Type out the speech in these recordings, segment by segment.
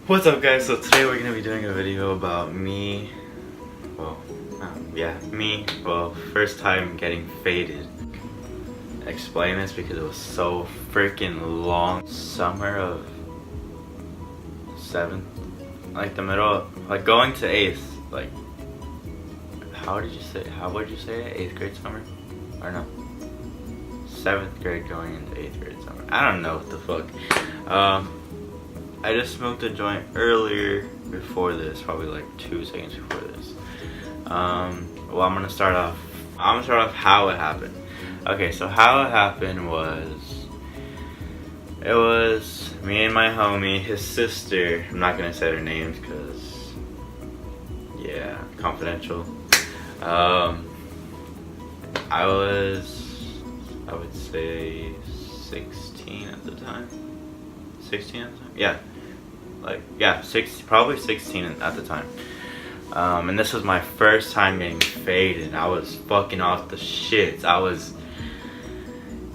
What's up, guys? So today we're gonna be doing a video about me. First time getting faded. Explain this because it was so freaking long. Summer of 7th, like the middle, like going to 8th, like how would you say it? 8th grade summer, or no? 7th grade going into 8th grade summer. I don't know what the fuck. I just smoked a joint earlier before this, probably like 2 seconds before this. Well, I'm gonna start off how it happened. Okay, so how it happened was, it was me and my homie, his sister. I'm not gonna say their names because, yeah, confidential. I would say 16 at the time. 16 at the time? Yeah, probably 16 at the time. And this was my first time getting faded. I was fucking off the shits.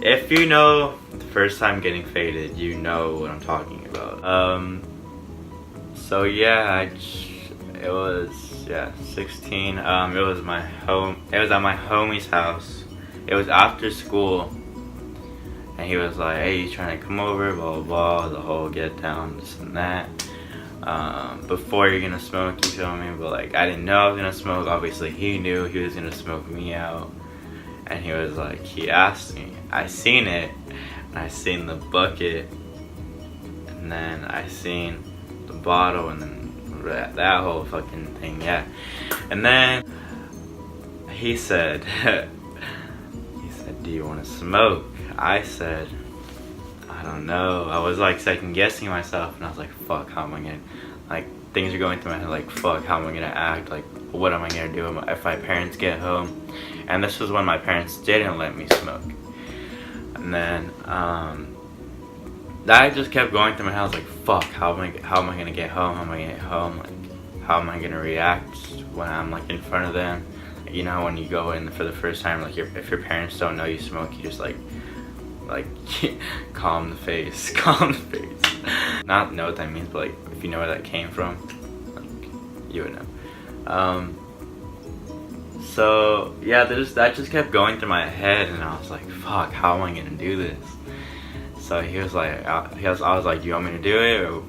If you know the first time getting faded, you know what I'm talking about. So yeah, it was 16. It was at my homie's house. It was after school. And he was like, hey, you trying to come over, blah, blah, blah, the whole get down, this and that. Before you're gonna smoke, you feel me? But like, I didn't know I was gonna smoke. Obviously, he knew he was gonna smoke me out. And he was like, he asked me. I seen it, and I seen the bucket, and then I seen the bottle, and then that whole fucking thing, yeah. And then he said, do you want to smoke? I said, I don't know. I was like second guessing myself, and I was like, fuck, how am I gonna, like, things are going through my head, like, fuck, how am I gonna act? Like, what am I gonna do if my parents get home? And this was when my parents didn't let me smoke. And then that just kept going through my head. I was like, fuck, how am I gonna get home? How am I gonna get home? Like, how am I gonna react when I'm like in front of them? You know, when you go in for the first time, like, if your parents don't know you smoke, you just like calm the face. Not know what that means, but like, if you know where that came from, like, you would know. So yeah, that just kept going through my head, and I was like, fuck, how am I gonna do this? So he was like, I was like, do you want me to do it? Or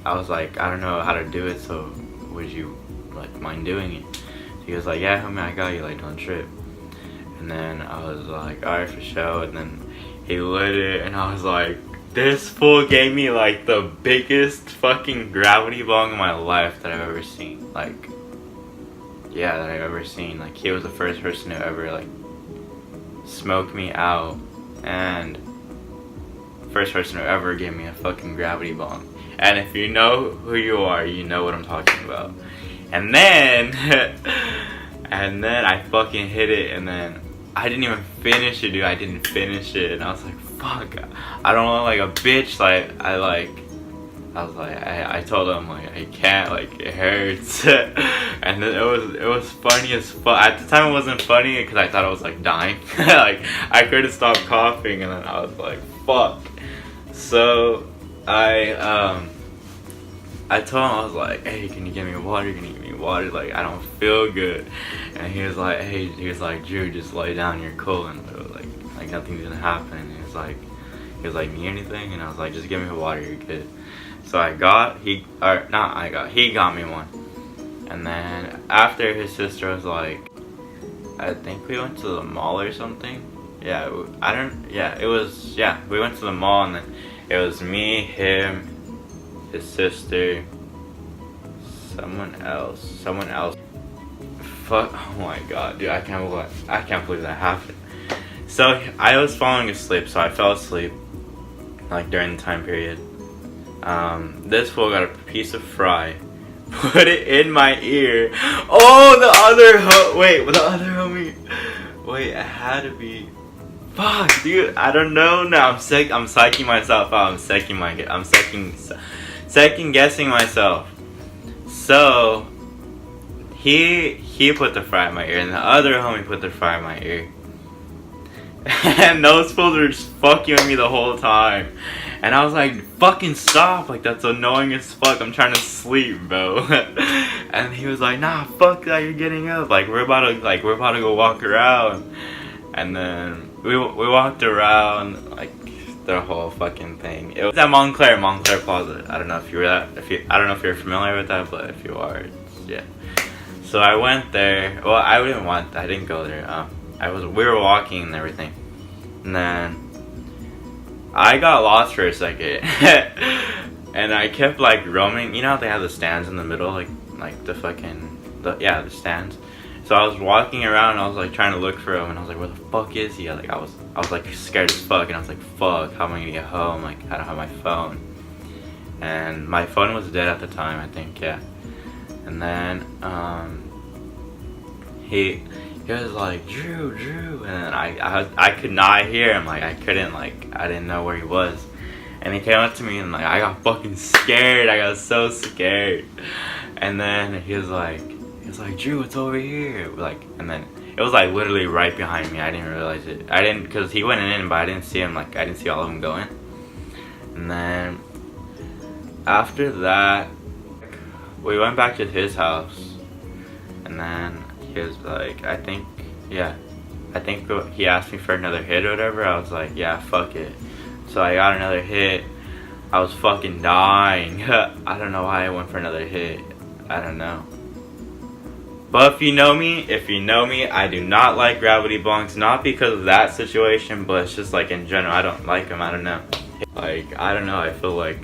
I was like, I don't know how to do it, so would you like mind doing it? He was like, yeah, homie, I got you, like, don't trip. And then I was like, alright, for sure. And then he lit it, and I was like, this fool gave me like the biggest fucking gravity bong in my life that I've ever seen. Like, yeah, that I've ever seen. Like, he was the first person who ever like smoked me out, and first person who ever gave me a fucking gravity bong. And if you know who you are, you know what I'm talking about. And then I fucking hit it, and then I didn't even finish it, dude. I didn't finish it, and I was like, fuck, I don't look like a bitch. Like, I told him, like, I can't, like, it hurts. And then it was funny as fuck. At the time it wasn't funny because I thought I was like dying. Like, I couldn't stop coughing, and then I was like, fuck. So I told him, I was like, hey, can you give me water? Like, I don't feel good. And he was like, hey, Drew, just lay down, you're cool, and like nothing's gonna happen. And he was like, need anything? And I was like, just give me water, you're good. So he got me one. And then after, his sister was like, I think we went to the mall or something. Yeah, we went to the mall, and then it was me, him, his sister, someone else. Fuck, oh my god, dude, I can't believe that happened. So I was falling asleep, so I fell asleep, like, during the time period. This fool got a piece of fry, put it in my ear. Oh, the other homie. Wait, it had to be. Fuck, dude, I don't know now. I'm psyching myself out. I'm second guessing myself. So he put the fry in my ear, and the other homie put the fry in my ear. And those fools were just fucking with me the whole time. And I was like, fucking stop, like that's annoying as fuck, I'm trying to sleep, bro. And he was like, nah, fuck that, you're getting up, like we're about to go walk around. And then we walked around like the whole fucking thing. It was at Montclair Plaza. I don't know if I don't know if you're familiar with that, but if you are, yeah. So I went there. Well, I didn't go there. We were walking and everything, and then I got lost for a second. And I kept like roaming. You know how they have the stands in the middle, like the stands. So I was walking around and I was like trying to look for him, and I was like, where the fuck is he? Like I was like scared as fuck, and I was like, fuck, how am I gonna get home? Like I don't have my phone, and my phone was dead at the time, I think, yeah. And then he was like, Drew, and then I could not hear him, like I didn't know where he was. And he came up to me and like I got fucking scared. I got so scared. And then he was like, Drew, it's over here. Like, and then it was like literally right behind me. I didn't realize it. Cause he went in, but I didn't see him. Like I didn't see all of them going. And then after that, we went back to his house. And then he was like, I think he asked me for another hit or whatever. I was like, yeah, fuck it. So I got another hit. I was fucking dying. I don't know why I went for another hit. I don't know. But if you know me, I do not like gravity bongs. Not because of that situation, but it's just like in general, I don't like them. I don't know. Like, I don't know. I feel like,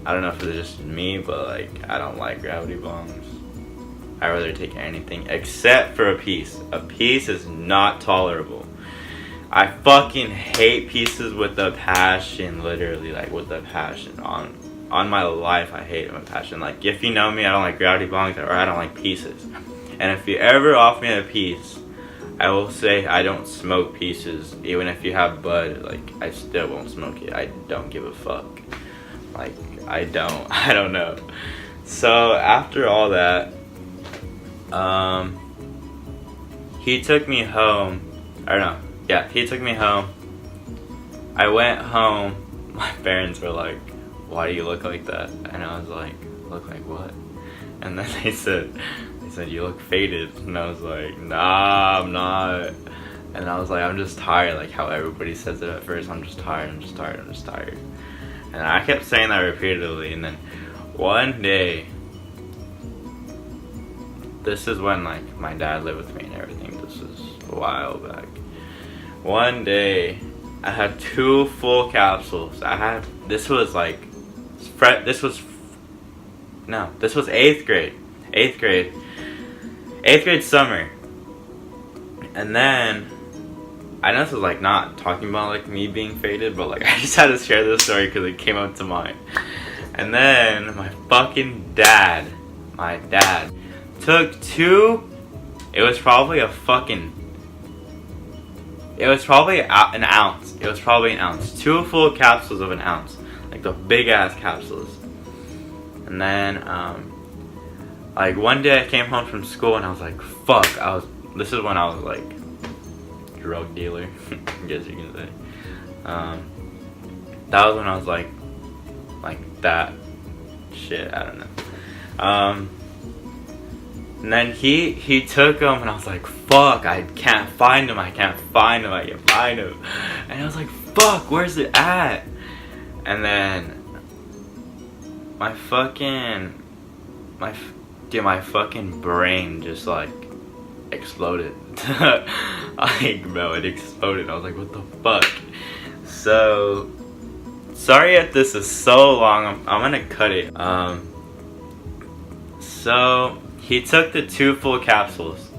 I don't know if it's just me, but like, I don't like gravity bongs. I'd rather take anything except for a piece. A piece is not tolerable. I fucking hate pieces with a passion, literally, like with a passion. On my life, I hate them with passion. Like, if you know me, I don't like gravity bongs, or I don't like pieces. And if you ever offer me a piece, I will say I don't smoke pieces. Even if you have bud, like, I still won't smoke it. I don't give a fuck. Like, I don't know. So, after all that, he took me home. He took me home. I went home. My parents were like, why do you look like that? And I was like, look like what? And then they said, you look faded. And I was like, nah, I'm not. And I was like, I'm just tired, like how everybody says it at first. I'm just tired. And I kept saying that repeatedly. And then one day, this is when like my dad lived with me and everything. This was a while back. One day, I had 2 full capsules. This was 8th grade. 8th grade summer. And then, I know this is like not talking about like me being faded, but like I just had to share this story because it came up to mind. And then, my dad took 2, it was probably an ounce. It was probably an ounce. 2 full capsules of an ounce. Like the big ass capsules. And then, like one day I came home from school and I was like, fuck. This is when I was like, drug dealer, I guess you can say. That was when I was like that shit, I don't know. And then he took him and I was like, fuck, I can't find him. And I was like, fuck, where's it at? And then my fucking brain just like exploded. Like, bro, it exploded. I was like, what the fuck? So sorry if this is so long. I'm gonna cut it. So he took the 2 full capsules,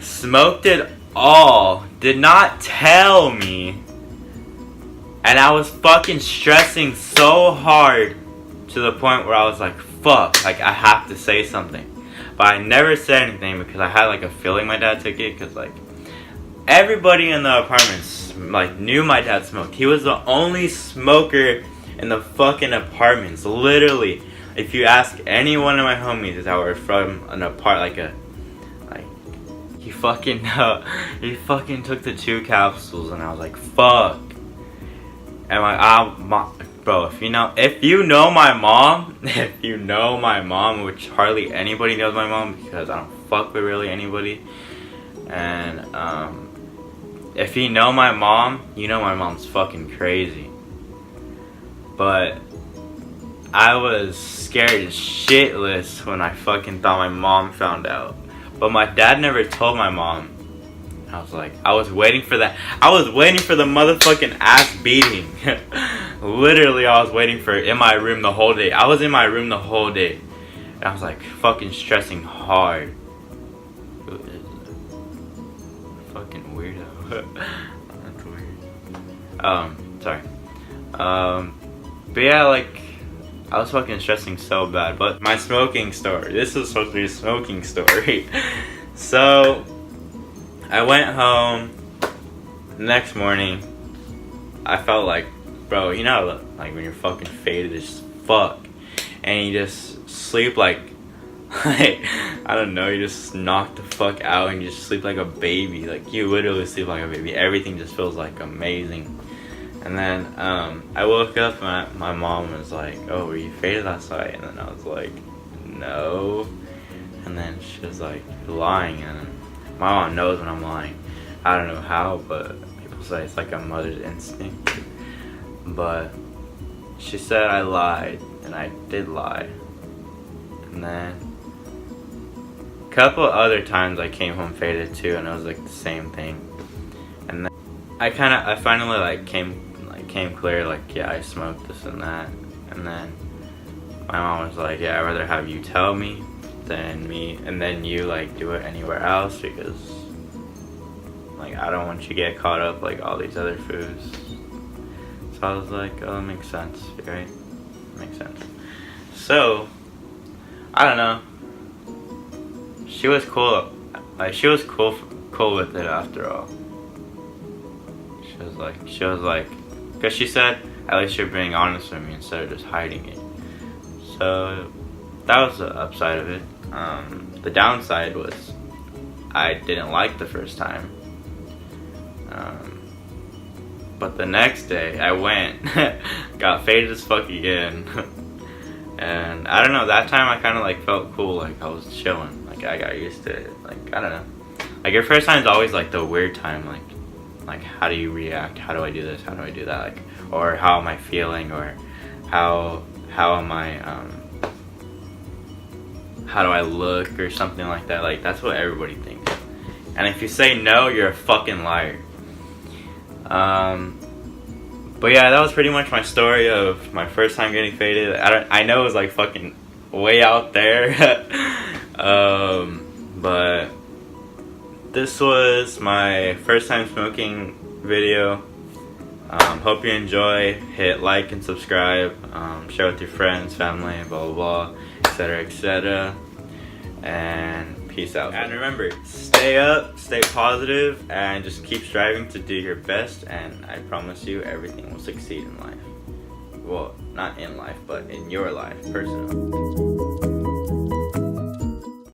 smoked it all, did not tell me, and I was fucking stressing so hard to the point where I was like, fuck, like I have to say something. But I never said anything because I had like a feeling my dad took it, because like everybody in the apartments like knew my dad smoked. He was the only smoker in the fucking apartments, literally. If you ask any one of my homies that were from an he fucking took the 2 capsules, and I was like, fuck. And bro, if you know my mom, which hardly anybody knows my mom because I don't fuck with really anybody. And if you know my mom, you know my mom's fucking crazy. But I was scared shitless when I fucking thought my mom found out. But my dad never told my mom. I was waiting for that. I was waiting for the motherfucking ass beating. Literally, I was waiting for it in my room the whole day. I was in my room the whole day. And I was like fucking stressing hard. Fucking weirdo. That's weird. Sorry. But yeah, like, I was fucking stressing so bad. But my smoking story. This was supposed to be a smoking story. So I went home. Next morning, I felt like, bro, you know, like when you're fucking faded as fuck, and you just sleep like I don't know, you just knock the fuck out and you just sleep like a baby. Like, you literally sleep like a baby. Everything just feels like amazing. And then I woke up and my mom was like, "Oh, were you faded last night?" And then I was like, "No." And then she was like, "You're lying." And my mom knows when I'm lying. I don't know how, but people say it's like a mother's instinct. But she said I lied, and I did lie. And then a couple other times I came home faded too, and it was like the same thing. And then I finally like came clear, like, yeah, I smoked this and that. And then my mom was like, yeah, I'd rather have you tell me than me, and then you like do it anywhere else, because like I don't want you to get caught up like all these other foods. So I was like, oh, that makes sense, right? Makes sense. So I don't know. She was cool. Like, she was cool with it after all. She was like, because she said, at least you're being honest with me instead of just hiding it. So that was the upside of it. The downside was I didn't like the first time. But the next day I went, got faded as fuck again. And I don't know, that time I kind of like felt cool, like I was chilling. Like I got used to it. Like, I don't know. Like, your first time is always like the weird time, like how do you react? How do I do this? How do I do that? Like, or how am I feeling? Or how am I, how do I look? Or something like that. Like, that's what everybody thinks. And if you say no, you're a fucking liar. But yeah, that was pretty much my story of my first time getting faded. I know it was like fucking way out there. But this was my first time smoking video. Hope you enjoy. Hit like and subscribe. Share with your friends, family, blah blah blah, etc., etc. And peace out. And remember, stay up, stay positive, and just keep striving to do your best, and I promise you everything will succeed in life. Well, not in life, but in your life, personally.